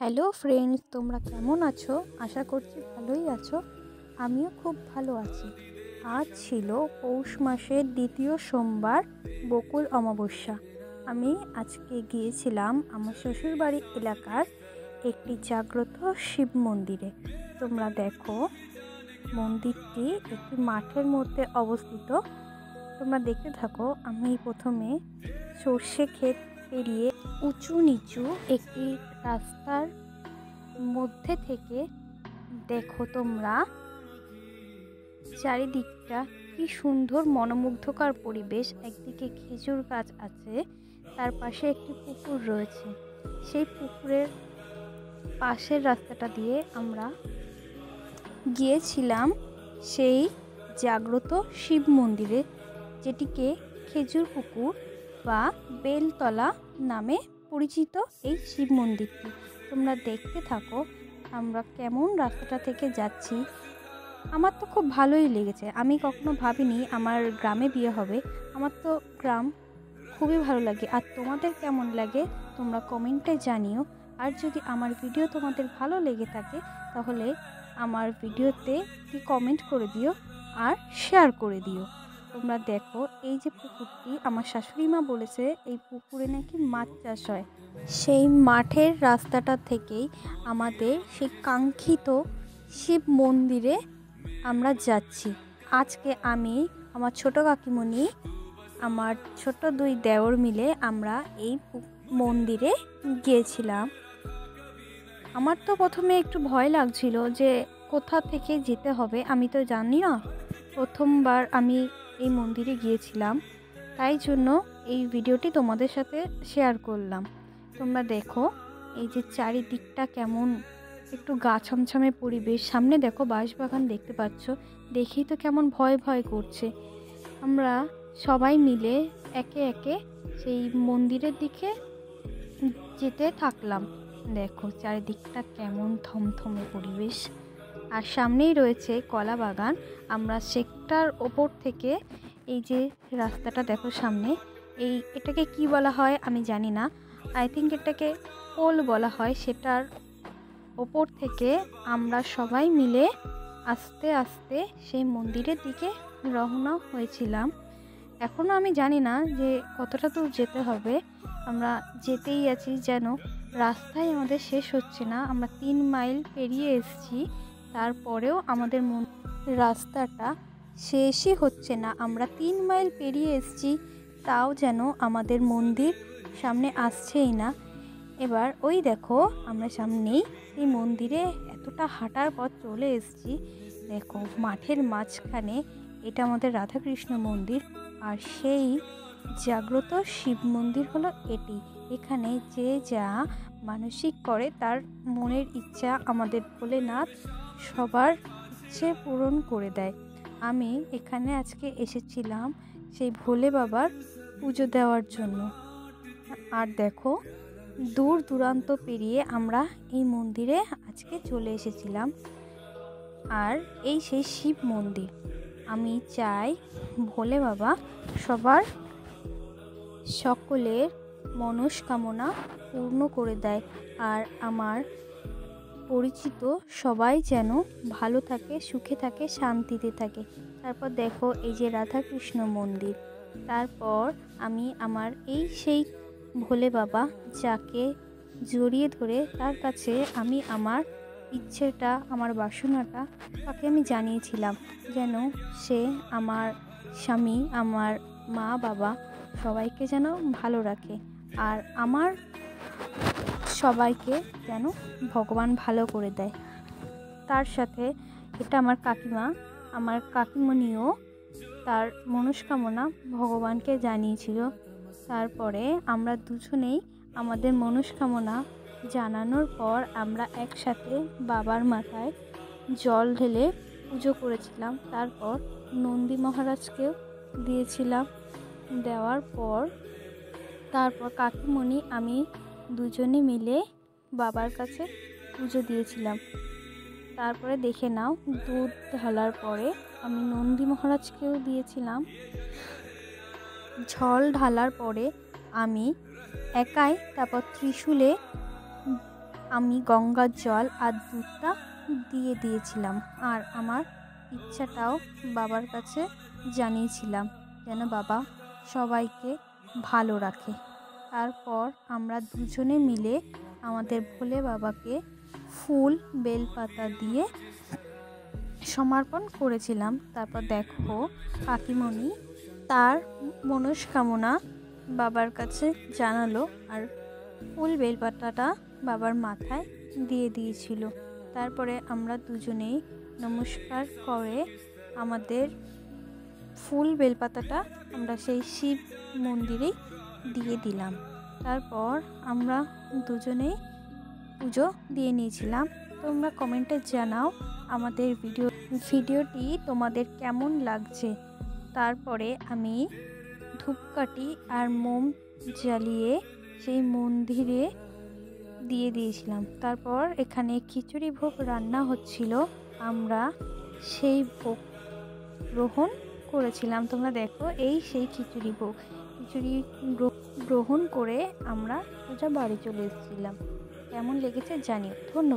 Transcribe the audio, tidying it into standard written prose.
Hello friends, তোমরা কেমন আছো? আশা করছি ভালোই আছো। আমিও খুব ভালো আছি। আজ ছিল পৌষ মাসের দ্বিতীয় সোমবার, বকুল অমাবস্যা। আমি আজকে গিয়েছিলাম আমার শ্বশুরবাড়ি এলাকার একটি জাগ্রত শিব মন্দিরে। তোমরা দেখো, মন্দিরটি একটি মাঠের মধ্যে অবস্থিত। তোমরা দেখতে থাকো। আমি প্রথমে সর্ষে ক্ষেত পেরিয়ে উঁচু নিচু একটি রাস্তার মধ্যে থেকে দেখো তোমরা চারিদিকটা কি সুন্দর মনোমুগ্ধকর পরিবেশ। একদিকে খেজুর গাছ আছে, তার পাশে একটি পুকুর রয়েছে। সেই পুকুরের পাশের রাস্তাটা দিয়ে আমরা গিয়েছিলাম সেই জাগ্রত শিব মন্দিরে, যেটিকে খেজুর পুকুর বা বেলতলা নামে পরিচিত এই শিব মন্দিরটি। তোমরা দেখতে থাকো আমরা কেমন রাস্তাটা থেকে যাচ্ছি। আমার তো খুব ভালোই লেগেছে। আমি কখনো ভাবিনি আমার গ্রামে বিয়ে হবে। আমার তো গ্রাম খুবই ভালো লাগে। আর তোমাদের কেমন লাগে তোমরা কমেন্টে জানিও। আর যদি আমার ভিডিও তোমাদের ভালো লেগে থাকে তাহলে আমার ভিডিওতে একটি কমেন্ট করে দিও আর শেয়ার করে দিও। তোমরা দেখো, এই যে পুকুরটি, আমার শাশুড়ি মা বলেছে এই পুকুরে নাকি মাছ চাষ হয়। সেই মাঠের রাস্তাটা থেকেই আমাদের সেই কাঙ্ক্ষিত শিব মন্দিরে আমরা যাচ্ছি। আজকে আমি, আমার ছোট কাকিমণি, আমার ছোট দুই দেওর মিলে আমরা এই মন্দিরে গিয়েছিলাম। আমার তো প্রথমে একটু ভয় লাগছিল যে কোথা থেকে যেতে হবে, আমি তো জানি না। প্রথমবার আমি এই মন্দিরে গিয়েছিলাম, তাই জন্য এই ভিডিওটি তোমাদের সাথে শেয়ার করলাম। তোমরা দেখো এই যে চারিদিকটা কেমন একটু গা ছমছমে পরিবেশ। সামনে দেখো বাঁশবাগান দেখতে পাচ্ছ, দেখেই তো কেমন ভয় ভয় করছে। আমরা সবাই মিলে একে একে সেই মন্দিরের দিকে যেতে থাকলাম। দেখো চারিদিকটা কেমন থমথমে পরিবেশ। আর সামনেই রয়েছে কলা বাগান। আমরা সেটার ওপর থেকে এই যে রাস্তাটা দেখো সামনে, এটাকে কি বলা হয় আমি জানি না। আই থিঙ্ক এটাকে পোল বলা হয়। সেটার ওপর থেকে আমরা সবাই মিলে আস্তে আস্তে সেই মন্দিরের দিকে রওনা হয়েছিলাম। এখনও আমি জানি না যে কতটা দূর যেতে হবে। আমরা যেতেই আছি, যেন রাস্তায় আমাদের শেষ হচ্ছে না। আমরা 3 মাইল পেরিয়ে এসেছি, তারপরেও আমাদের রাস্তাটা শেষই হচ্ছে না। আমরা 3 মাইল পেরিয়ে এসেছি, তাও যেন আমাদের মন্দির সামনে আসছেই না। এবার ওই দেখো আমরা সামনেই এই মন্দিরে এতটা হাঁটার পর চলে এসেছি। দেখো মাঠের মাঝখানে এটা আমাদের রাধাকৃষ্ণ মন্দির, আর সেই জাগ্রত শিব মন্দির হলো এটি। এখানে যে যা মানসিক করে তার মনের ইচ্ছা আমাদের ভোলেনাথ সবার ইচ্ছে পূরণ করে দেয়। আমি এখানে আজকে এসেছিলাম সেই ভোলে বাবার পুজো দেওয়ার জন্য। আর দেখো দূর দূরান্ত পেরিয়ে আমরা এই মন্দিরে আজকে চলে এসেছিলাম। আর এই সেই শিব মন্দির। আমি চাই ভোলে বাবা সবার সকলের মনস্কামনা পূর্ণ করে দেয়, আর আমার পরিচিত সবাই যেন ভালো থাকে, সুখে থাকে, শান্তিতে থাকে। তারপর দেখো এই যে রাধাকৃষ্ণ মন্দির। তারপর আমি আমার এই সেই ভোলে বাবা, যাকে জড়িয়ে ধরে তার কাছে আমি আমার ইচ্ছেটা, আমার বাসনাটা তাকে আমি জানিয়েছিলাম, যেন সে আমার স্বামী, আমার মা বাবা সবাইকে যেন ভালো রাখে, আর আমার সবাইকে যেন ভগবান ভালো করে দেয়। তার সাথে এটা আমার কাকিমা, আমার কাকিমণিও তার মনস্কামনা ভগবানকে জানিয়েছিল। তারপরে আমরা দুজনেই আমাদের মনস্কামনা জানানোর পর আমরা একসাথে বাবার মাথায় জল ঢেলে পুজো করেছিলাম। তারপর নন্দী মহারাজকেও দিয়েছিলাম। দেওয়ার পর তারপর কাকিমণি আমি দুজনে মিলে বাবার কাছে পুজো দিয়েছিলাম। তারপরে দেখে নাও, দুধ ঢালার পরে আমি নন্দী মহারাজকেও দিয়েছিলাম। জল ঢালার পরে আমি একাই তারপর ত্রিশূলে আমি গঙ্গার জল আর দুধটা দিয়ে দিয়েছিলাম, আর আমার ইচ্ছাটাও বাবার কাছে জানিয়েছিলাম যেন বাবা সবাইকে ভালো রাখে। তারপর আমরা দুজনে মিলে আমাদের ভোলে বাবাকে ফুল বেলপাতা দিয়ে সমর্পণ করেছিলাম। তারপর দেখো কাকিমণি তার মনস্কামনা বাবার কাছে জানালো আর ফুল বেলপাতাটা বাবার মাথায় দিয়ে দিয়েছিল। তারপরে আমরা দুজনেই নমস্কার করে আমাদের ফুল বেলপাতাটা আমরা সেই শিব মন্দিরেই দিয়ে দিলাম। তারপর আমরা দুজনেই পুজো দিয়ে নিয়েছিলাম। তোমরা কমেন্টে জানাও আমাদের ভিডিওটি তোমাদের কেমন লাগছে। তারপরে আমি ধূপকাঠি আর মোম জ্বালিয়ে সেই মন্দিরে দিয়ে দিয়েছিলাম। তারপর এখানে খিচুড়ি ভোগ রান্না হচ্ছিল, আমরা সেই ভোগ গ্রহণ করেছিলাম। তোমরা দেখো এই সেই খিচুড়ি ভোগ, খিচুড়ি গ্রহণ করে আমরা সোজা বাড়ি চলে এসেছিলাম। কেমন লেগেছে জানিও। ধন্যবাদ।